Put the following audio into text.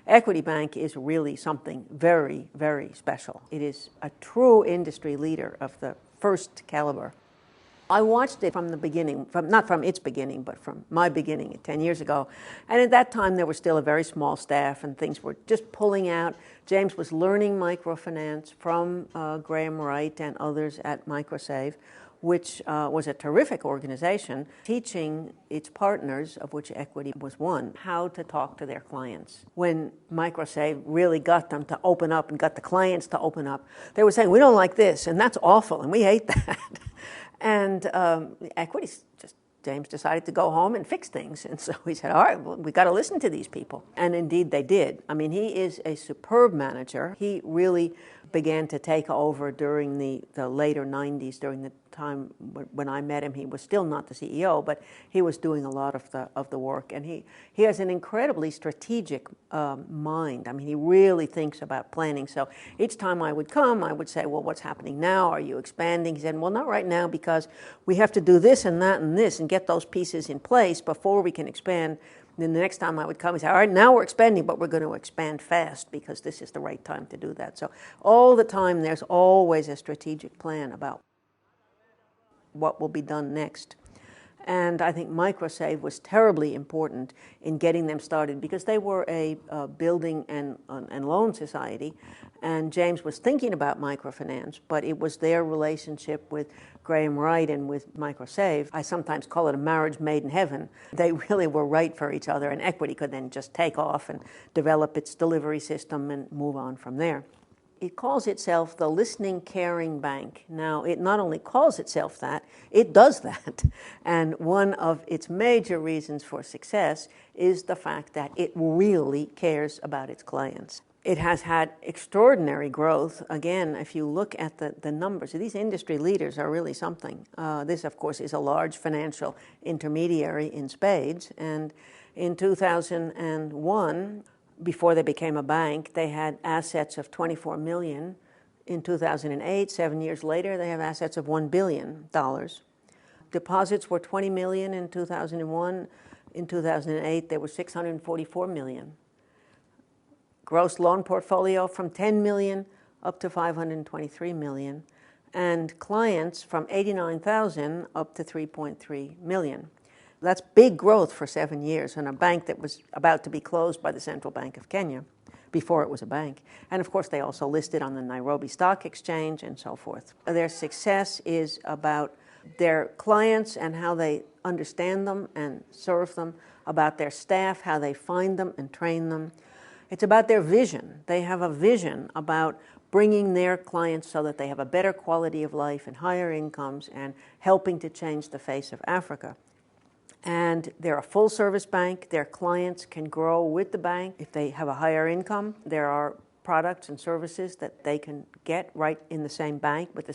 Equity Bank is really something very, very special. It is a true industry leader of the first caliber. I watched it from the beginning, not from its beginning, but from my beginning 10 years ago. And at that time, there was still a very small staff and things were just pulling out. James was learning microfinance from Graham Wright and others at MicroSave, which was a terrific organization, teaching its partners, of which Equity was one, how to talk to their clients. When MicroSave really got them to open up and got the clients to open up, they were saying, we don't like this, and that's awful, and we hate that. And Equity, James decided to go home and fix things. And so he said, all right, well, we got to listen to these people. And indeed they did. I mean, he is a superb manager. He really began to take over during the later 90s, during the time when I met him. He was still not the CEO, but he was doing a lot of the work. And he has an incredibly strategic mind. I mean, he really thinks about planning. So each time I would come, I would say, well, what's happening now? Are you expanding? He said, well, not right now, because we have to do this and that and this and get those pieces in place before we can expand. Then the next time I would come, he'd say, all right, now we're expanding, but we're going to expand fast because this is the right time to do that. So all the time, there's always a strategic plan about what will be done next. And I think MicroSave was terribly important in getting them started because they were a building and loan society, and James was thinking about microfinance, but it was their relationship with Graham Wright and with MicroSave. I sometimes call it a marriage made in heaven. They really were right for each other, and Equity could then just take off and develop its delivery system and move on from there. It calls itself the Listening, Caring Bank. Now, it not only calls itself that, it does that. And one of its major reasons for success is the fact that it really cares about its clients. It has had extraordinary growth. Again, if you look at the numbers, these industry leaders are really something. This, of course, is a large financial intermediary in spades. And in 2001, before they became a bank, they had assets of $24 million. In 2008, 7 years later, they have assets of $1 billion. Deposits were $20 million in 2001. In 2008, they were $644 million. Gross loan portfolio from $10 million up to $523 million. And clients from 89,000 up to 3.3 million. That's big growth for 7 years in a bank that was about to be closed by the Central Bank of Kenya before it was a bank. And of course, they also listed on the Nairobi Stock Exchange and so forth. Their success is about their clients and how they understand them and serve them, about their staff, how they find them and train them. It's about their vision. They have a vision about bringing their clients so that they have a better quality of life and higher incomes and helping to change the face of Africa. And they're a full-service bank. Their clients can grow with the bank. If they have a higher income, there are products and services that they can get right in the same bank with the